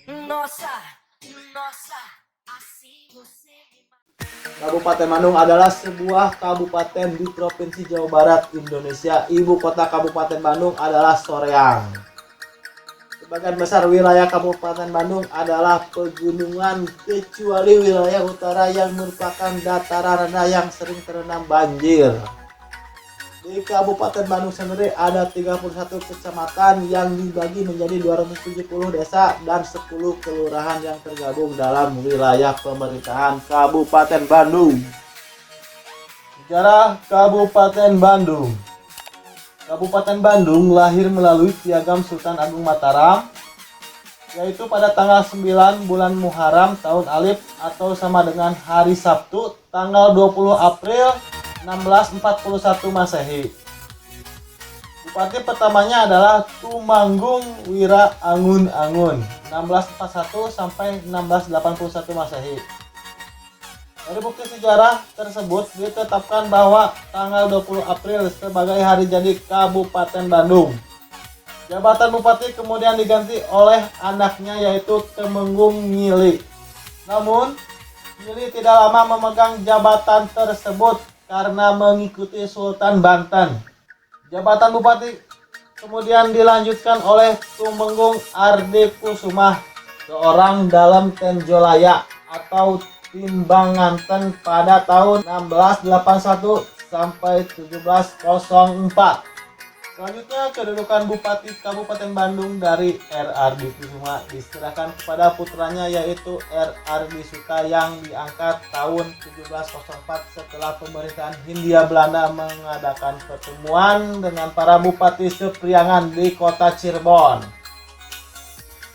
Nossa, nossa, assim você me Kabupaten Bandung adalah sebuah kabupaten di Provinsi Jawa Barat, Indonesia. Ibu kota Kabupaten Bandung adalah Soreang. Sebagian besar wilayah Kabupaten Bandung adalah pegunungan kecuali wilayah utara yang merupakan dataran rendah yang sering terendam banjir. Di Kabupaten Bandung sendiri ada 31 kecamatan yang dibagi menjadi 270 desa dan 10 kelurahan yang tergabung dalam wilayah pemerintahan Kabupaten Bandung. Sejarah Kabupaten Bandung. Kabupaten Bandung lahir melalui Piagam Sultan Agung Mataram, yaitu pada tanggal 9 bulan Muharram tahun Alif atau sama dengan hari Sabtu tanggal 20 April 1641 Masehi. Bupati pertamanya adalah Tumanggung Wira Angun-Angun 1641 sampai 1681 Masehi. Dari bukti sejarah tersebut ditetapkan bahwa tanggal 20 April sebagai hari jadi Kabupaten Bandung. Jabatan bupati kemudian diganti oleh anaknya yaitu Temenggung Nyili. Namun, Nyili tidak lama memegang jabatan tersebut karena mengikuti Sultan Banten. Jabatan bupati kemudian dilanjutkan oleh Tumenggung Ardikusumah, seorang dalam Tenjolaya atau Timbanganten pada tahun 1681 sampai 1704. Selanjutnya, kedudukan Bupati Kabupaten Bandung dari R. Ardi Kusuma diserahkan kepada putranya yaitu R. Ardi Suta yang diangkat tahun 1704 setelah pemerintahan Hindia Belanda mengadakan pertemuan dengan para bupati sepriangan di kota Cirebon.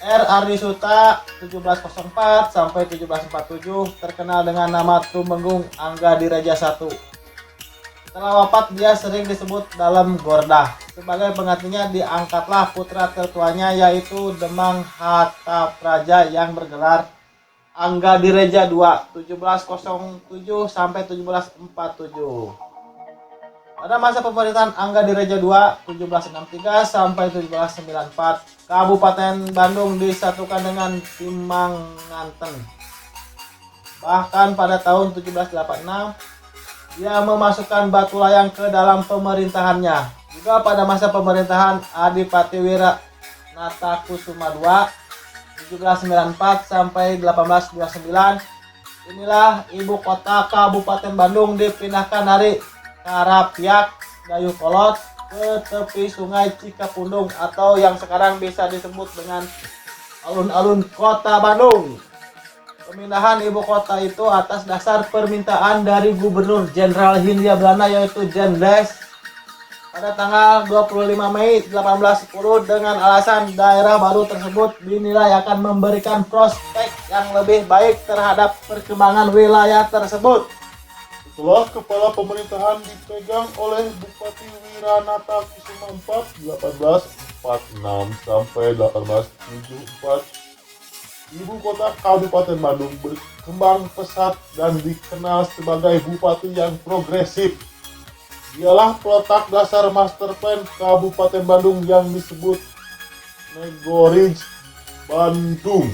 R. Ardi Suta 1704 sampai 1747 terkenal dengan nama Tumenggung Anggadireja I. Setelah wafat, dia sering disebut dalam Gordah. Sebagai penggantinya diangkatlah putra tertuanya yaitu Demang Hatapraja yang bergelar Anggadireja II 1707 sampai 1747. Pada masa pemerintahan Anggadireja II 1763 sampai 1794, Kabupaten Bandung disatukan dengan Timbanganten. Bahkan pada tahun 1786 dia memasukkan Batu Layang ke dalam pemerintahannya. Juga pada masa pemerintahan Adipati Wira Natakusuma II 1794 sampai 1829, inilah ibu kota Kabupaten Bandung dipindahkan dari Karapiak Dayuhkolot ke tepi sungai Cikapundung atau yang sekarang bisa disebut dengan alun-alun kota Bandung. Pemindahan ibu kota itu atas dasar permintaan dari Gubernur Jenderal Hindia Belanda yaitu Jenderal pada tanggal 25 Mei 1810 dengan alasan daerah baru tersebut dinilai akan memberikan prospek yang lebih baik terhadap perkembangan wilayah tersebut. Setelah kepala pemerintahan dipegang oleh Bupati Wiranata Kusuma IV 1846 sampai 1874, ibu kota Kabupaten Bandung berkembang pesat dan dikenal sebagai bupati yang progresif. Dialah peletak dasar master plan Kabupaten Bandung yang disebut Negorij Bandung.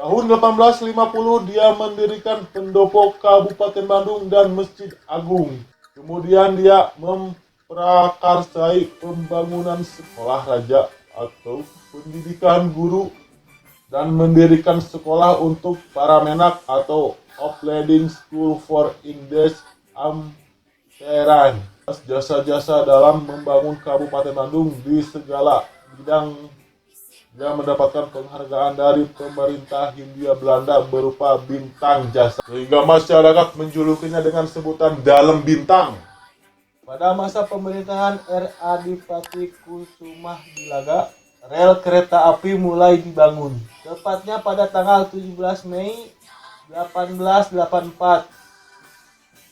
Tahun 1850 dia mendirikan pendopo Kabupaten Bandung dan Masjid Agung. Kemudian dia memprakarsai pembangunan sekolah raja atau pendidikan guru dan mendirikan sekolah untuk para menak atau Opleiding School for English Amteran. Jasa-jasa dalam membangun Kabupaten Bandung di segala bidang. Dia mendapatkan penghargaan dari pemerintah Hindia Belanda berupa bintang jasa, sehingga masyarakat menjulukinya dengan sebutan Dalem Bintang. Pada masa pemerintahan R. Adipati Kusuma Dilaga, rel kereta api mulai dibangun, tepatnya pada tanggal 17 Mei 1884.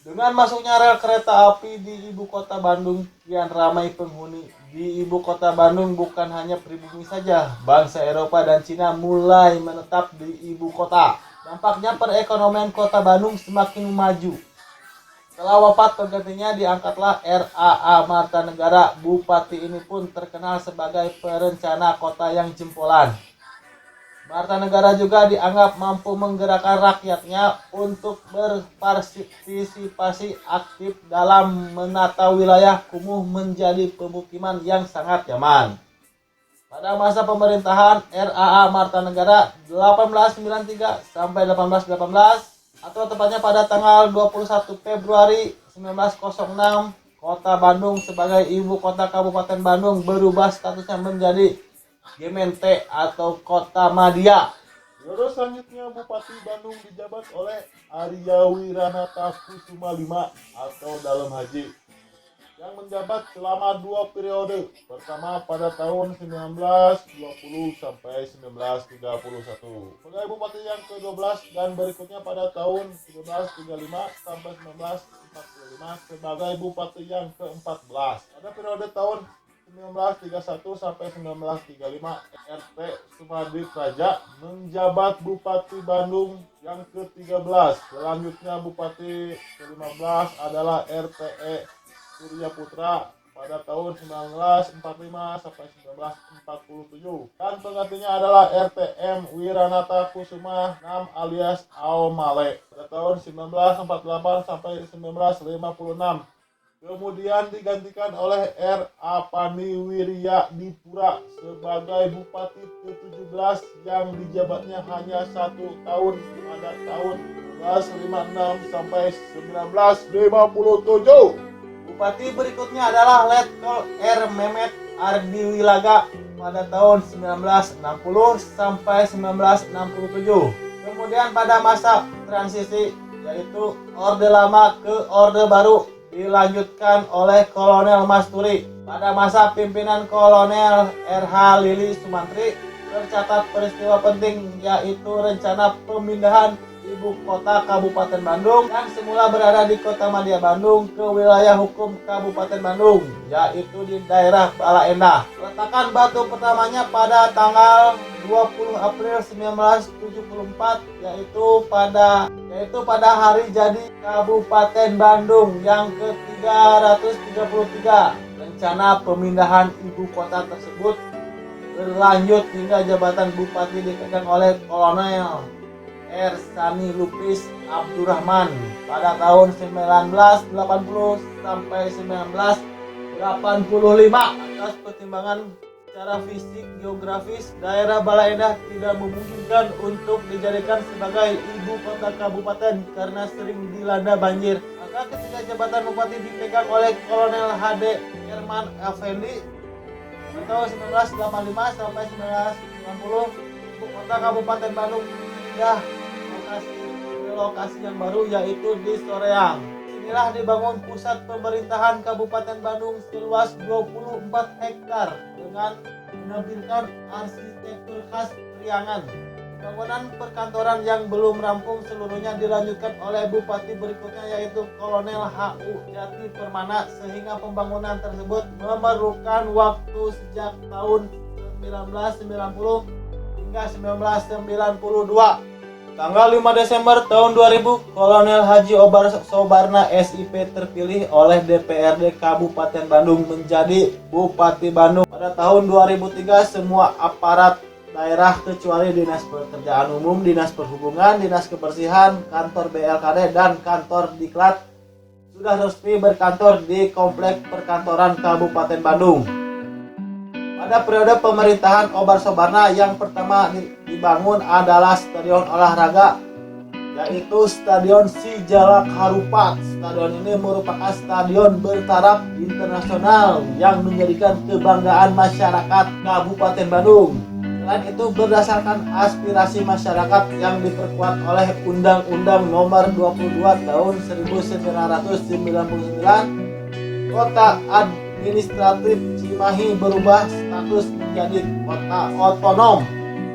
Dengan masuknya rel kereta api di ibu kota Bandung, kian ramai penghuni. Di ibu kota Bandung bukan hanya pribumi saja, bangsa Eropa dan Cina mulai menetap di ibu kota. Dampaknya perekonomian kota Bandung semakin maju. Setelah wafat penggantinya diangkatlah R.A.A. Martanegara. Bupati ini pun terkenal sebagai perencana kota yang jempolan. Martanegara juga dianggap mampu menggerakkan rakyatnya untuk berpartisipasi aktif dalam menata wilayah kumuh menjadi pemukiman yang sangat nyaman. Pada masa pemerintahan RAA Martanegara 1893 sampai 1818 atau tepatnya pada tanggal 21 Februari 1906, Kota Bandung sebagai ibu kota Kabupaten Bandung berubah statusnya menjadi Gemeente atau Kota Madya. Periode selanjutnya Bupati Bandung dijabat oleh Arya Wiranata Kusuma V atau Dalem Haji yang menjabat selama 2 periode. Pertama pada tahun 1920 sampai 1931 sebagai bupati yang ke-12 dan berikutnya pada tahun 1935 sampai 1945 sebagai bupati yang ke-14. Pada periode tahun 1931 sampai 1935 RT Sumadi Praja menjabat Bupati Bandung yang ke-13. Selanjutnya Bupati ke-15 adalah RTE Surya Putra pada tahun 1945 sampai 1947 dan penggantinya adalah RTM Wiranata Kusuma VI alias Aomale pada tahun 1948 sampai 1956. Kemudian digantikan oleh R. Apani Wirya Dipura sebagai Bupati ke-17 yang dijabatnya hanya 1 tahun pada tahun 1956 sampai 1957. Bupati berikutnya adalah Letkol R. Mehmet Ardiwilaga pada tahun 1960 sampai 1967. Kemudian pada masa transisi yaitu Orde Lama ke Orde Baru dilanjutkan oleh Kolonel Masturi. Pada masa pimpinan Kolonel RH Lili Sumantri tercatat peristiwa penting yaitu rencana pemindahan ibu kota Kabupaten Bandung yang semula berada di Kota Madya Bandung ke wilayah hukum Kabupaten Bandung yaitu di daerah Bala Endah. Peletakan batu pertamanya pada tanggal 20 April 1974 yaitu pada hari jadi Kabupaten Bandung yang ke-333. Rencana pemindahan ibu kota tersebut berlanjut hingga jabatan bupati dipegang oleh Kolonel R. Sani Lupis Abdurrahman pada tahun 1980 sampai 1985. Atas pertimbangan secara fisik geografis daerah Bala Endah tidak memungkinkan untuk dijadikan sebagai ibu kota kabupaten karena sering dilanda banjir. Maka ketika jabatan bupati dipegang oleh Kolonel HD Herman Effendi pada tahun 1985 sampai 1990, ibu kota Kabupaten Bandung pindah lokasi yang baru yaitu di Soreang. Inilah dibangun pusat pemerintahan Kabupaten Bandung seluas 24 hektar dengan menampilkan arsitektur khas Priangan. Bangunan perkantoran yang belum rampung seluruhnya dilanjutkan oleh bupati berikutnya yaitu Kolonel HU Jati Permana sehingga pembangunan tersebut memerlukan waktu sejak tahun 1990 hingga 1992. Tanggal 5 Desember tahun 2000, Kolonel Haji Obar Sobarna SIP terpilih oleh DPRD Kabupaten Bandung menjadi Bupati Bandung. Pada tahun 2003, semua aparat daerah kecuali Dinas Pekerjaan Umum, Dinas Perhubungan, Dinas Kebersihan, kantor BLKD, dan kantor Diklat sudah resmi berkantor di Komplek Perkantoran Kabupaten Bandung. Pada periode pemerintahan Obar Sobarna yang pertama dibangun adalah stadion olahraga yaitu Stadion Sijalak Harupat. Stadion ini merupakan stadion bertaraf internasional yang menjadikan kebanggaan masyarakat Kabupaten Bandung. Selain itu berdasarkan aspirasi masyarakat yang diperkuat oleh Undang-Undang Nomor 22 Tahun 1999, Kota Administratif Cimahi berubah status menjadi kota otonom.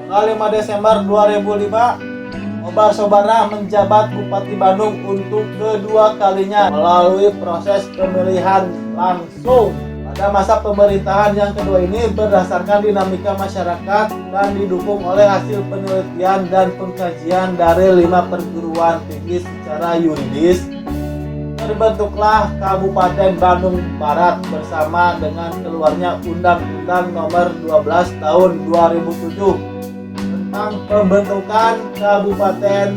Tanggal 5 Desember 2005, Obar Sobarna menjabat Bupati Bandung untuk kedua kalinya melalui proses pemilihan langsung. Pada masa pemerintahan yang kedua ini berdasarkan dinamika masyarakat dan didukung oleh hasil penelitian dan pengkajian dari 5 perguruan tinggi secara yuridis, terbentuklah Kabupaten Bandung Barat bersama dengan keluarnya Undang-Undang Nomor 12 Tahun 2007 tentang pembentukan Kabupaten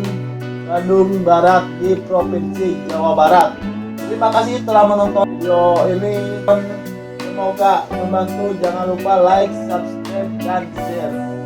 Bandung Barat di Provinsi Jawa Barat. Terima kasih telah menonton video ini. Semoga membantu. Jangan lupa like, subscribe, dan share.